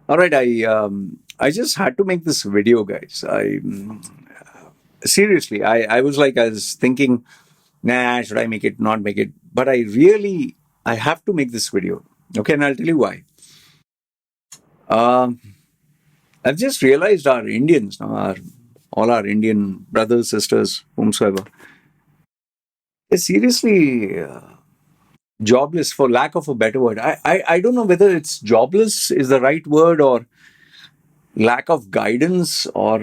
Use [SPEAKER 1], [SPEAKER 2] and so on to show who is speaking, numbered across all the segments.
[SPEAKER 1] All right, I just had to make this video, guys. Seriously, I was thinking, nah, should I make it, not make it? But I have to make this video. Okay, and I'll tell you why. Um, I've just realized our Indians, all our Indian brothers, sisters, whomsoever, they're seriously jobless, for lack of a better word. I don't know whether it's jobless is the right word, or lack of guidance, or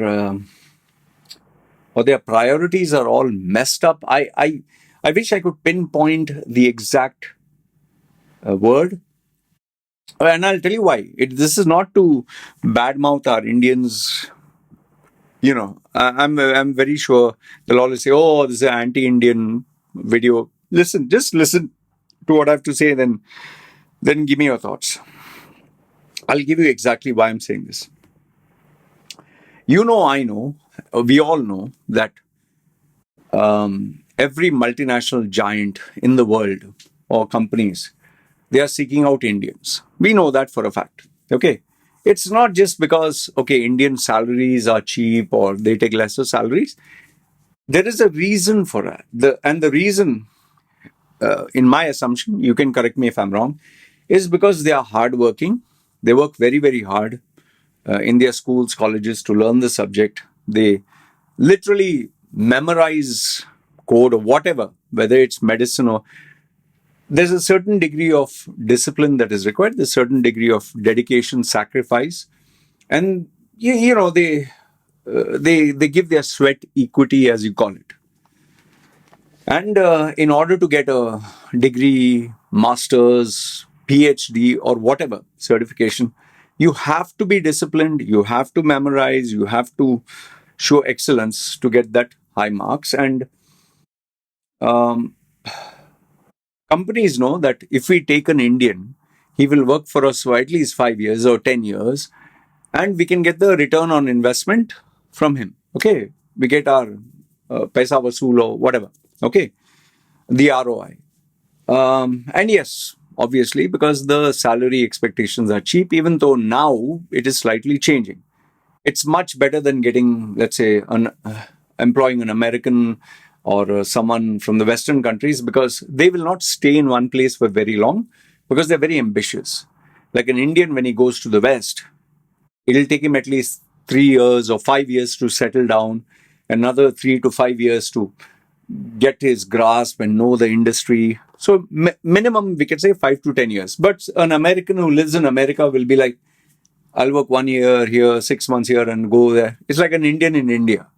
[SPEAKER 1] their priorities are all messed up. I wish I could pinpoint the exact word, and I'll tell you why. This is not to badmouth our Indians. I'm very sure they'll always say, "Oh, this is an anti-Indian video." Listen, just listen to what I have to say, then give me your thoughts. I'll give you exactly why I'm saying this. I know, we all know that every multinational giant in the world or companies, they are seeking out Indians. We know that for a fact. Okay. It's not just because, okay, Indian salaries are cheap or they take lesser salaries. There is a reason for that. The reason, in my assumption, you can correct me if I'm wrong, is because they are hardworking. They work very, very hard in their schools, colleges to learn the subject. They literally memorize code or whatever, whether it's medicine or there's a certain degree of discipline that is required. There's a certain degree of dedication, sacrifice, and they give their sweat equity, as you call it. And in order to get a degree, master's, PhD, or whatever certification, you have to be disciplined. You have to memorize. You have to show excellence to get that high marks. And um, companies know that if we take an Indian, he will work for us for at least 5 years or 10 years, and we can get the return on investment from him. Okay. We get our paisa vasool or whatever. Okay. The ROI. And yes, obviously, because the salary expectations are cheap, even though now it is slightly changing. It's much better than getting, let's say, employing an American or someone from the Western countries, because they will not stay in one place for very long because they're very ambitious. Like an Indian, when he goes to the West, it'll take him at least 3 years or 5 years to settle down, another 3 to 5 years to get his grasp and know the industry. So minimum, we can say 5 to 10 years. But an American who lives in America will be like, I'll work 1 year here, 6 months here, and go there. It's like an Indian in India.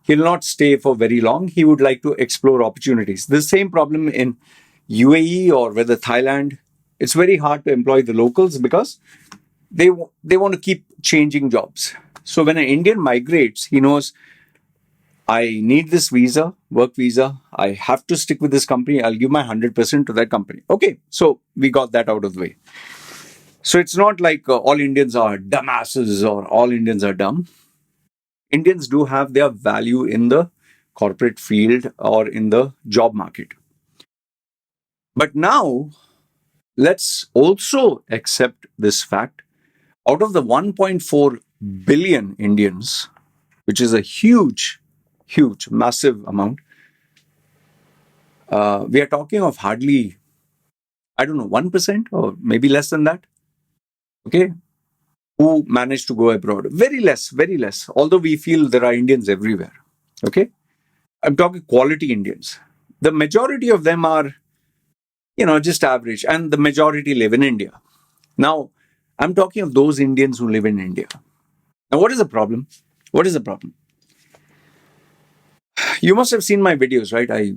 [SPEAKER 1] He'll not stay for very long. He would like to explore opportunities. The same problem in UAE or whether Thailand. It's very hard to employ the locals because they want to keep changing jobs. So when an Indian migrates, he knows, I need this visa, work visa. I have to stick with this company. I'll give my 100% to that company. Okay, so we got that out of the way. So it's not like all Indians are dumbasses or all Indians are dumb. Indians do have their value in the corporate field or in the job market. But now, let's also accept this fact. Out of the 1.4 billion Indians, which is a huge, massive amount, we are talking of hardly, I don't know, 1% or maybe less than that. Okay, who managed to go abroad. Very less, very less. Although we feel there are Indians everywhere. Okay, I'm talking quality Indians. The majority of them are, just average, and the majority live in India. Now, I'm talking of those Indians who live in India. Now, what is the problem? What is the problem? You must have seen my videos, right? I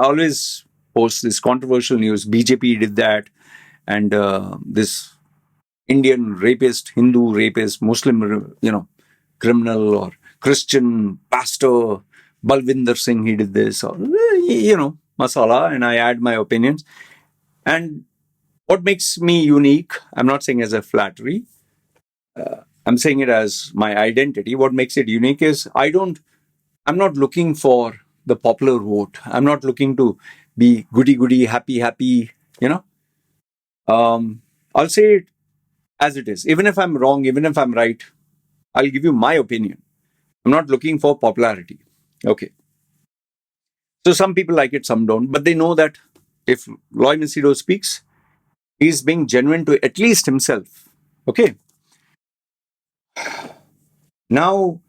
[SPEAKER 1] always post this controversial news. BJP did that, and this Indian rapist, Hindu rapist, Muslim, criminal or Christian pastor, Balvinder Singh, he did this, or, masala, and I add my opinions. And what makes me unique, I'm not saying as a flattery, I'm saying it as my identity. What makes it unique is I'm not looking for the popular vote. I'm not looking to be goody, happy, I'll say it as it is. Even if I'm wrong, even if I'm right, I'll give you my opinion. I'm not looking for popularity. Okay. So some people like it, some don't, but they know that if Loy Machedo speaks, he's being genuine to at least himself. Okay. Now,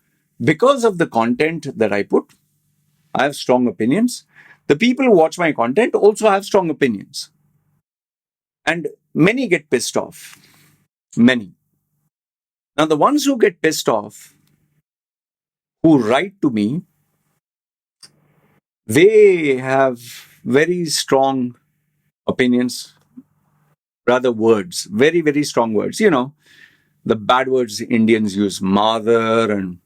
[SPEAKER 1] because of the content that I put, I have strong opinions. The people who watch my content also have strong opinions. And many get pissed off. Many. Now, the ones who get pissed off, who write to me, they have very strong opinions, rather words, very, very strong words. You know, the bad words Indians use, mother and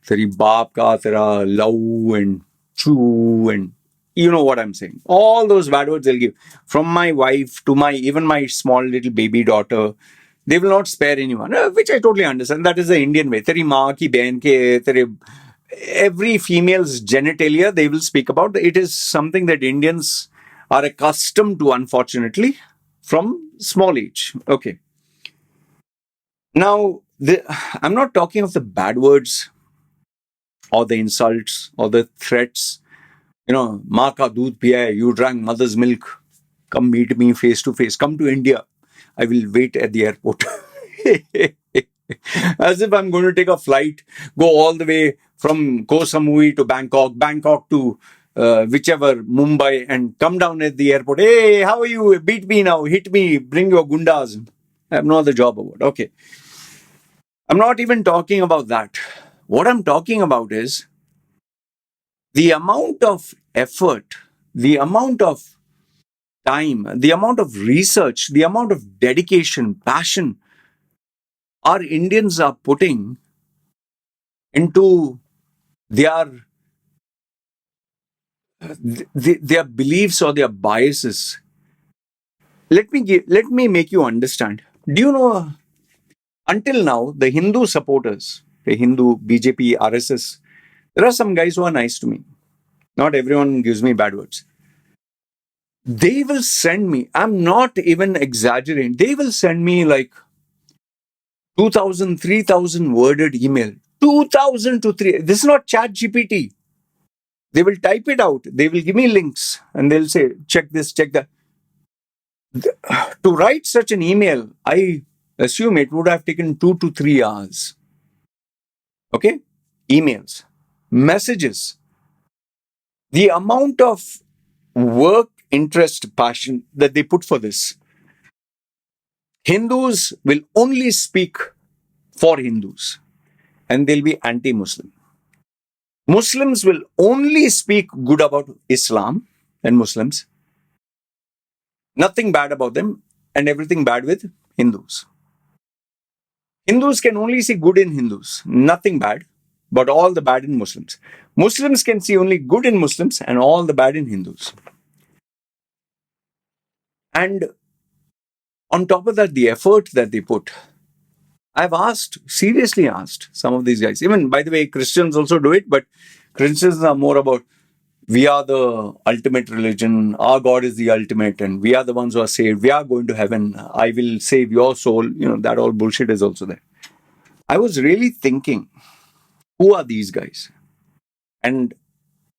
[SPEAKER 1] teri baap ka tera lau and choo, and you know what I'm saying. All those bad words they'll give. From my wife to my, even my small little baby daughter, they will not spare anyone, which I totally understand. That is the Indian way. Teri maa ki behan ke, every female's genitalia they will speak about. It is something that Indians are accustomed to, unfortunately, from small age. Okay. Now, I'm not talking of the bad words or the insults or the threats. You know, maa ka doodh piya hai, you drank mother's milk. Come meet me face to face. Come to India. I will wait at the airport. As if I'm going to take a flight, go all the way from Koh Samui to Bangkok, Bangkok to whichever, Mumbai, and come down at the airport. Hey, how are you? Beat me now. Hit me. Bring your gundas. I have no other job about. Okay. I'm not even talking about that. What I'm talking about is the amount of effort, the amount of time, the amount of research, the amount of dedication, passion our Indians are putting into their their beliefs or their biases. Let me make you understand. Do you know, until now, the Hindu supporters, the Hindu BJP, RSS, there are some guys who are nice to me. Not everyone gives me bad words. They will send me, I'm not even exaggerating, they will send me like 2,000, 3,000 worded email. 2,000 to 3. This is not chat GPT. They will type it out. They will give me links and they'll say, check this, check that. To write such an email, I assume it would have taken 2 to 3 hours. Okay? Emails, messages. The amount of work, interest, passion that they put for this. Hindus will only speak for Hindus and they'll be anti-Muslim. Muslims will only speak good about Islam and Muslims. Nothing bad about them and everything bad with Hindus. Hindus can only see good in Hindus, nothing bad, but all the bad in Muslims. Muslims can see only good in Muslims and all the bad in Hindus. And on top of that, the effort that they put, I've asked, seriously asked some of these guys. Even, by the way, Christians also do it, but Christians are more about, we are the ultimate religion, our God is the ultimate, and we are the ones who are saved, we are going to heaven, I will save your soul. You know, that all bullshit is also there. I was really thinking, who are these guys? And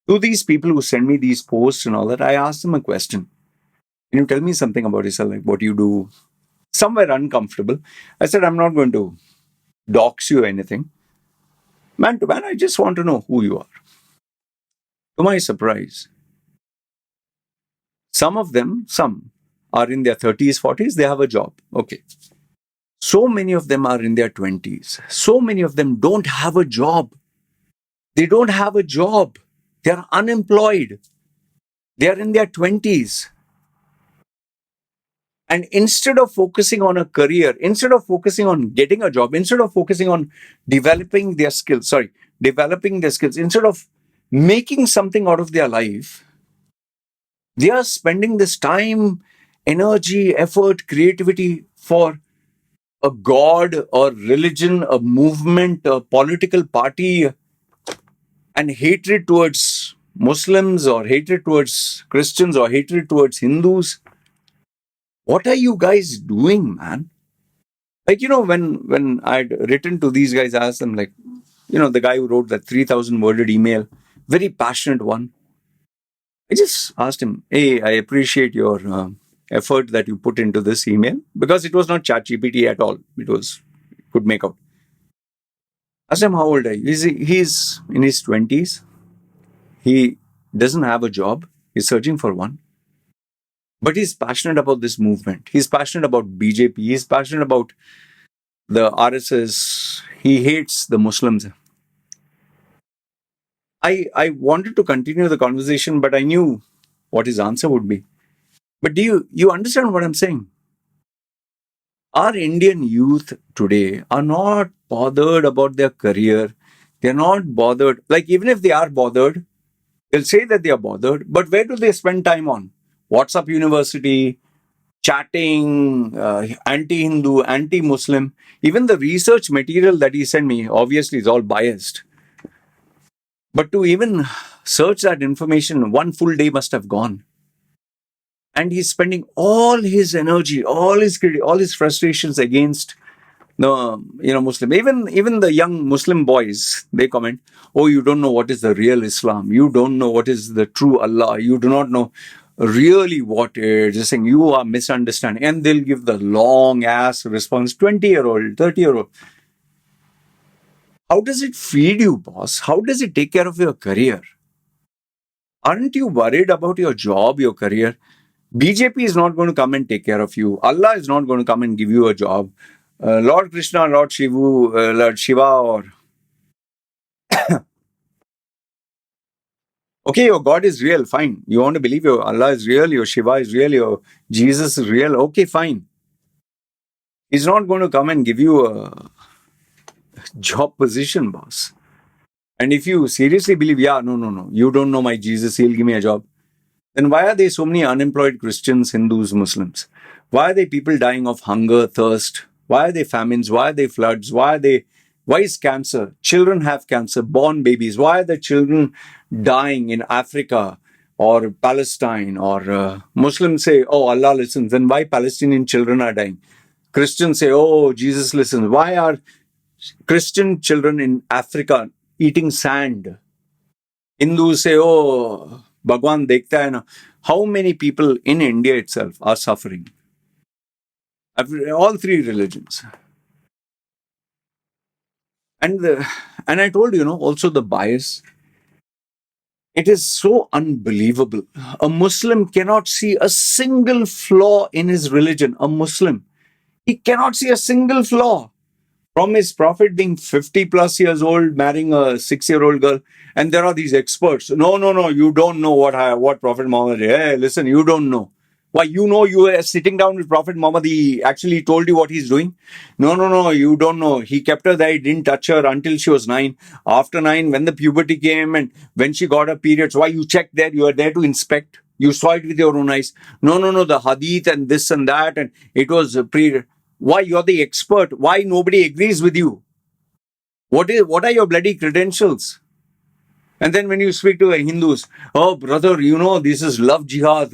[SPEAKER 1] to these people who send me these posts and all that, I asked them a question. Can you tell me something about yourself, like what you do? Somewhere uncomfortable. I said, I'm not going to dox you or anything. Man to man, I just want to know who you are. To my surprise, some are in their 30s, 40s, they have a job. Okay. So many of them are in their 20s. So many of them don't have a job. They don't have a job. They are unemployed. They are in their 20s. And instead of focusing on a career, instead of focusing on getting a job, instead of focusing on developing their skills, instead of making something out of their life, they are spending this time, energy, effort, creativity for a god or religion, a movement, a political party, and hatred towards Muslims or hatred towards Christians or hatred towards Hindus. What are you guys doing, man? Like, when I'd written to these guys, I asked them, like, the guy who wrote that 3,000 worded email, very passionate one. I just asked him, hey, I appreciate your effort that you put into this email, because it was not ChatGPT at all. It was, could make out. I asked him, how old are you? He's in his 20s. He doesn't have a job. He's searching for one. But he's passionate about this movement. He's passionate about BJP. He's passionate about the RSS. He hates the Muslims. I wanted to continue the conversation, but I knew what his answer would be. But do you understand what I'm saying? Our Indian youth today are not bothered about their career. They're not bothered. Like, even if they are bothered, they'll say that they are bothered, but where do they spend time on? WhatsApp University, chatting, anti-Hindu, anti-Muslim. Even the research material that he sent me, obviously, is all biased. But to even search that information, one full day must have gone. And he's spending all his energy, all his frustrations against Muslim. Even the young Muslim boys, they comment, "Oh, you don't know what is the real Islam. You don't know what is the true Allah. You do not know really what it is. Just saying you are misunderstanding." And they'll give the long ass response. 20-year-old, 30-year-old. How does it feed you, boss? How does it take care of your career? Aren't you worried about your job, your career? BJP is not going to come and take care of you. Allah is not going to come and give you a job. Lord Krishna, Lord Shiva, or okay, your God is real, fine. You want to believe your Allah is real, your Shiva is real, your Jesus is real, okay, fine. He's not going to come and give you a job position, boss. And if you seriously believe, yeah, no, you don't know my Jesus, he'll give me a job, then why are there so many unemployed Christians, Hindus, Muslims? Why are there people dying of hunger, thirst? Why are there famines? Why are there floods? Why is cancer? Children have cancer, born babies. Why are the children dying in Africa or Palestine? Or Muslims say, oh, Allah listens. Then why Palestinian children are dying? Christians say, oh, Jesus listens. Why are Christian children in Africa eating sand? Hindus say, oh, Bhagwan dekhta hai na. How many people in India itself are suffering? All three religions. And I told you, also the bias. It is so unbelievable. A Muslim cannot see a single flaw in his religion. A Muslim, he cannot see a single flaw. From his prophet being 50 plus years old, marrying a 6-year-old girl, and there are these experts. No, you don't know what Prophet Muhammad did. Hey, listen, you don't know. Why, you were sitting down with Prophet Muhammad, he actually told you what he's doing? No, you don't know. He kept her there, he didn't touch her until she was 9. After 9, when the puberty came and when she got her periods, why, you checked there, you were there to inspect. You saw it with your own eyes. No, the hadith and this and that, and it was pre. Why, you're the expert? Why nobody agrees with you? What are your bloody credentials? And then when you speak to the Hindus, oh brother, this is love jihad.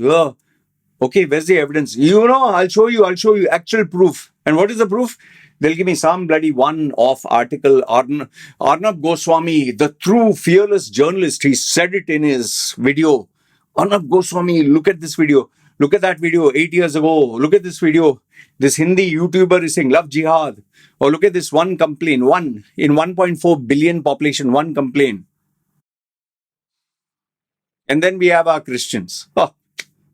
[SPEAKER 1] Okay, where's the evidence? I'll show you actual proof. And what is the proof? They'll give me some bloody one-off article. Arnab Goswami, the true fearless journalist, he said it in his video. Arnab Goswami, look at this video. Look at that video 8 years ago. Look at this video. This Hindi YouTuber is saying love jihad. Or look at this one complaint. One in 1.4 billion population, one complaint. And then we have our Christians. Oh,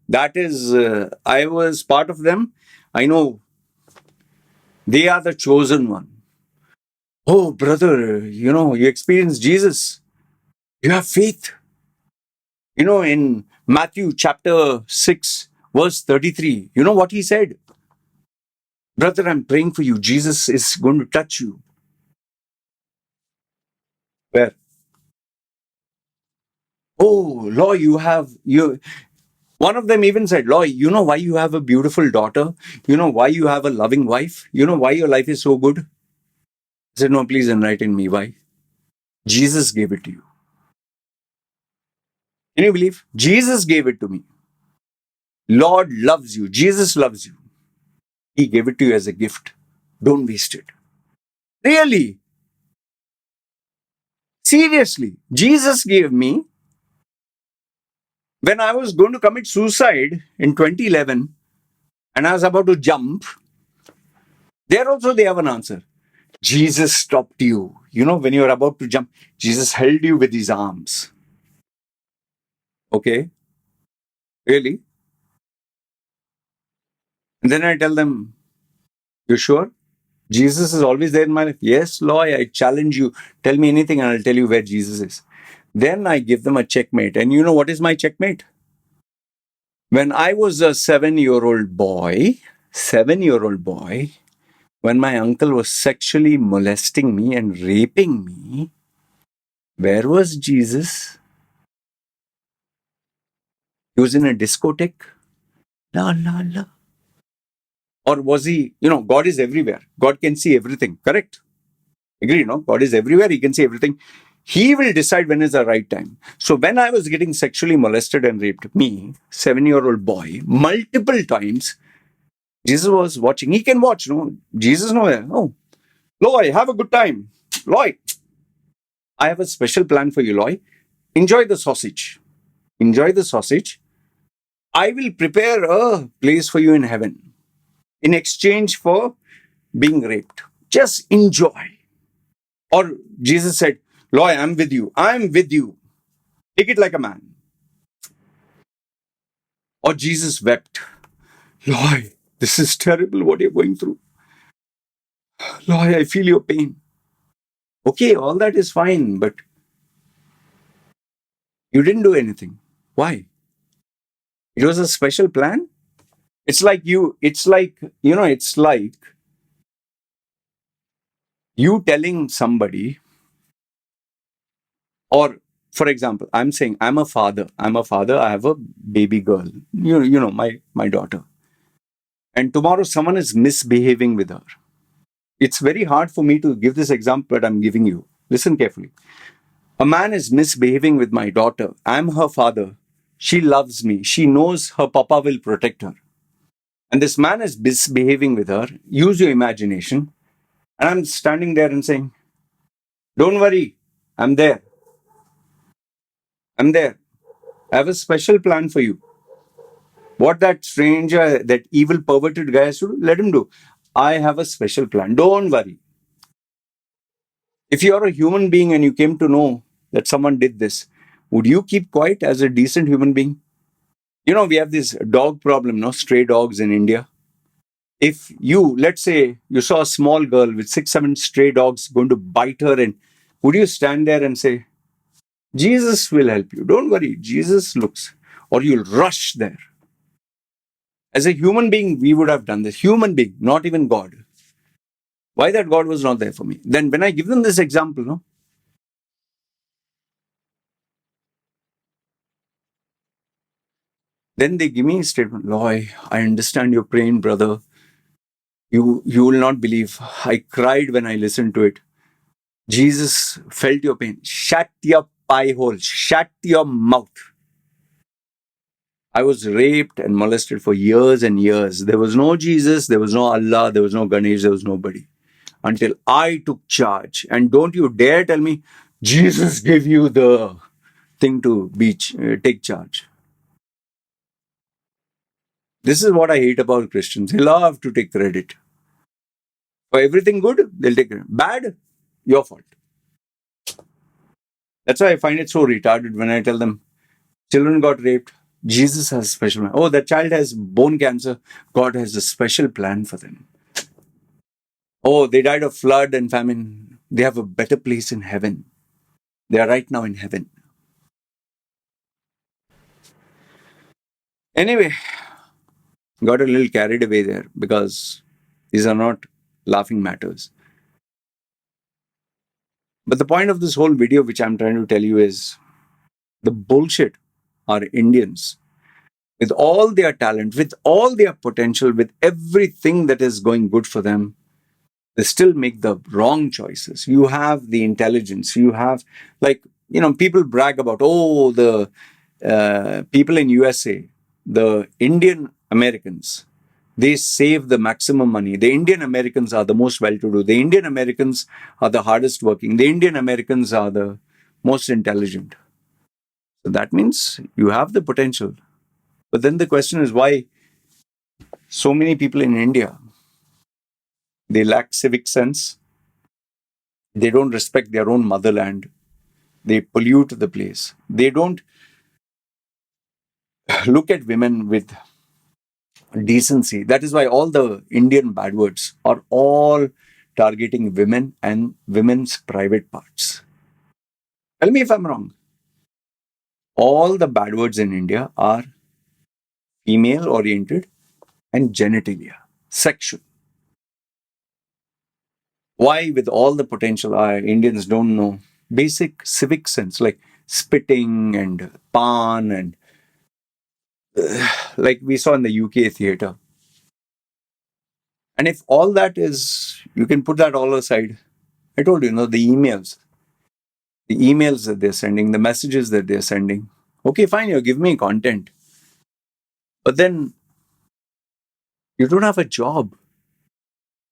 [SPEAKER 1] that is, I was part of them. I know they are the chosen one. Oh, brother, you experience Jesus. You have faith. In Matthew chapter 6, verse 33, you know what he said? Brother, I'm praying for you. Jesus is going to touch you. Where? Oh, Loy, one of them even said, Loy, you know why you have a beautiful daughter? You know why you have a loving wife? You know why your life is so good? I said, no, please enlighten me. Why? Jesus gave it to you. Can you believe? Jesus gave it to me. Lord loves you. Jesus loves you. He gave it to you as a gift. Don't waste it. Really? Seriously. Jesus gave me, when I was going to commit suicide in 2011 and I was about to jump, there also they have an answer. Jesus stopped you. You know, when you're about to jump, Jesus held you with his arms. Okay? Really? And then I tell them, you sure? Jesus is always there in my life. Yes, Loy, I challenge you. Tell me anything and I'll tell you where Jesus is. Then I give them a checkmate. And you know what is my checkmate? When I was a 7-year-old boy, 7-year-old boy, when my uncle was sexually molesting me and raping me, where was Jesus? He was in a discotheque. La, la, la. Or was he, God is everywhere. God can see everything, correct? Agree, no? God is everywhere. He can see everything. He will decide when is the right time. So when I was getting sexually molested and raped, me, 7-year-old boy, multiple times, Jesus was watching. He can watch, no? Jesus nowhere. Oh, Loy, have a good time. Loy, I have a special plan for you, Loy. Enjoy the sausage. Enjoy the sausage. I will prepare a place for you in heaven in exchange for being raped. Just enjoy. Or Jesus said, Loy, I'm with you. I'm with you. Take it like a man. Or Jesus wept. Loy, this is terrible what you're going through. Loy, I feel your pain. Okay, all that is fine, but you didn't do anything. Why? It was a special plan. It's like you telling somebody, or for example, I'm saying I'm a father. I have a baby girl. My daughter. And tomorrow someone is misbehaving with her. It's very hard for me to give this example, but I'm giving you. Listen carefully. A man is misbehaving with my daughter. I'm her father. She loves me. She knows her papa will protect her. And this man is misbehaving with her. Use your imagination. And I'm standing there and saying, don't worry. I'm there. I'm there. I have a special plan for you. What that stranger, that evil perverted guy has to do, let him do. I have a special plan. Don't worry. If you're a human being and you came to know that someone did this, would you keep quiet as a decent human being? We have this dog problem, no? Stray dogs in India. If let's say, you saw a small girl with 6, 7 stray dogs going to bite her, and would you stand there and say, Jesus will help you. Don't worry. Jesus looks. Or you'll rush there. As a human being, we would have done this. Human being, not even God. Why that God was not there for me? Then when I give them this example, no? Then they give me a statement. Loy, I understand your pain, brother. You will not believe. I cried when I listened to it. Jesus felt your pain. Shut your pie hole. Shut your mouth. I was raped and molested for years and years. There was no Jesus, there was no Allah, there was no Ganesh, there was nobody. Until I took charge. And don't you dare tell me, Jesus gave you the thing to take charge. This is what I hate about Christians. They love to take credit. For everything good, they'll take credit. Bad, your fault. That's why I find it so retarded when I tell them, children got raped. Jesus has a special plan. Oh, that child has bone cancer. God has a special plan for them. Oh, they died of flood and famine. They have a better place in heaven. They are right now in heaven. Anyway, got a little carried away there because these are not laughing matters. But the point of this whole video, which I'm trying to tell you, is the bullshit are Indians. With all their talent, with all their potential, with everything that is going good for them, they still make the wrong choices. You have the intelligence. You have, people brag about, the people in USA, the Indian Americans, They save the maximum money. The Indian Americans are the most well-to-do. The Indian Americans are the hardest working. The Indian Americans are the most intelligent. So that means you have the potential. But then the question is why so many people in India, they lack civic sense. They don't respect their own motherland. They pollute the place. They don't look at women with decency. That is why all the Indian bad words are all targeting women and women's private parts. Tell me if I'm wrong. All the bad words in India are female oriented and genitalia, sexual. Why, with all the potential, Indians don't know basic civic sense like spitting and pan and like we saw in the UK theater. And if all that is, you can put that all aside. I told you, the emails that they're sending, the messages that they're sending. Okay, fine, you give me content. But then you don't have a job.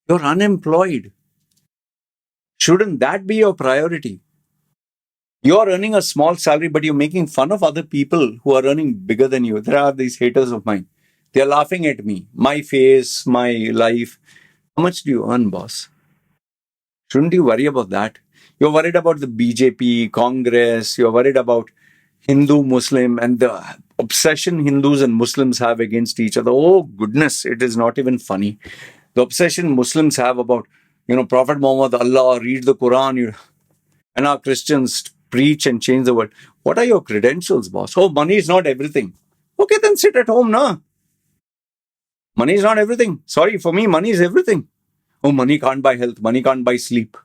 [SPEAKER 1] You're unemployed. Shouldn't that be your priority? You're earning a small salary, but you're making fun of other people who are earning bigger than you. There are these haters of mine. They're laughing at me, my face, my life. How much do you earn, boss? Shouldn't you worry about that? You're worried about the BJP, Congress, you're worried about Hindu, Muslim, and the obsession Hindus and Muslims have against each other. Oh, goodness, it is not even funny. The obsession Muslims have about, Prophet Muhammad, Allah, read the Quran, and our Christians preach and change the world. What are your credentials, boss? Oh, money is not everything. Okay, then sit at home, na. Money is not everything. Sorry, for me, money is everything. Oh, money can't buy health. Money can't buy sleep.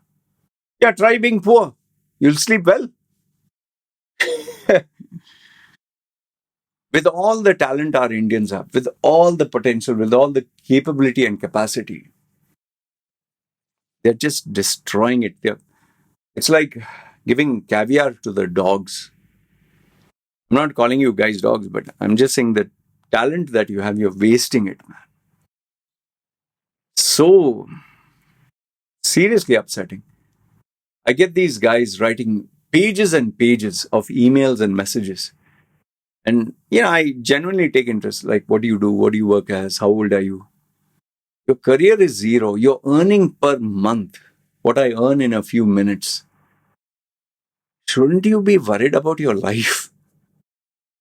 [SPEAKER 1] Yeah, try being poor. You'll sleep well. With all the talent our Indians have, with all the potential, with all the capability and capacity, they're just destroying it. It's like giving caviar to the dogs. I'm not calling you guys dogs, but I'm just saying that talent that you have, you're wasting it, man. So seriously upsetting. I get these guys writing pages and pages of emails and messages. And I genuinely take interest. Like, what do you do? What do you work as? How old are you? Your career is zero. You're earning per month what I earn in a few minutes. Shouldn't you be worried about your life?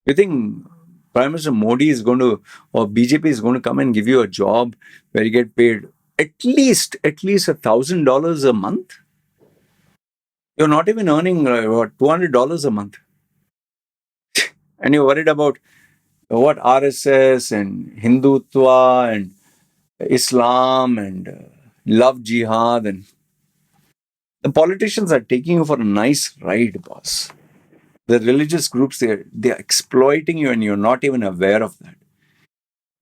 [SPEAKER 1] You think Prime Minister Modi is going to, or BJP is going to come and give you a job where you get paid at least $1,000 a month? You're not even earning $200 a month, and you're worried about what RSS and Hindutva and Islam and love jihad, and the politicians are taking you for a nice ride, boss. The religious groups, they're exploiting you and you're not even aware of that.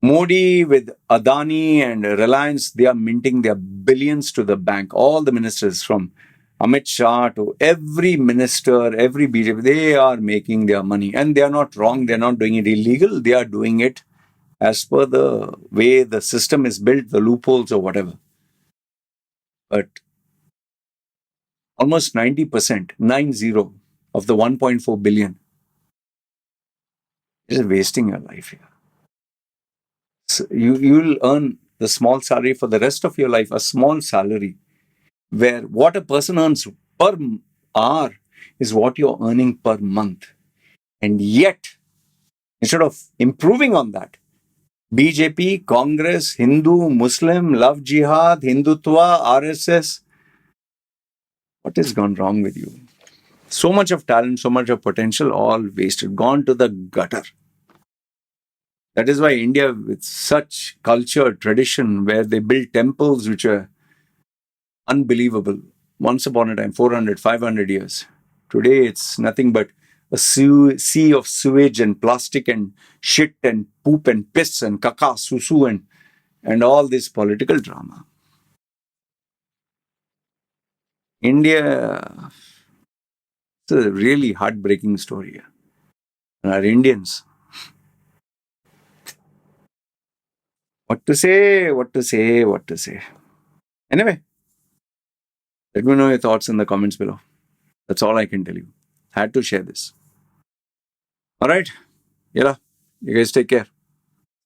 [SPEAKER 1] Modi with Adani and Reliance, they are minting their billions to the bank. All the ministers from Amit Shah to every minister, every BJP, they are making their money. And they are not wrong. They're not doing it illegal. They are doing it as per the way the system is built, the loopholes or whatever. But almost 90%, 90, of the 1.4 billion is wasting your life here. So you'll earn the small salary for the rest of your life, a small salary, where what a person earns per hour is what you're earning per month. And yet, instead of improving on that, BJP, Congress, Hindu, Muslim, love jihad, Hindutva, RSS, what has gone wrong with you? So much of talent, so much of potential, all wasted, gone to the gutter. That is why India, with such culture, tradition, where they build temples which are unbelievable. Once upon a time, 400, 500 years. Today, it's nothing but a sea of sewage and plastic and shit and poop and piss and caca, susu and all this political drama. India, it's a really heartbreaking story. And our Indians, What to say? What to say? What to say? Anyway, let me know your thoughts in the comments below. That's all I can tell you. Had to share this. All right. Yeah. You guys take care.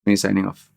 [SPEAKER 1] Me signing off.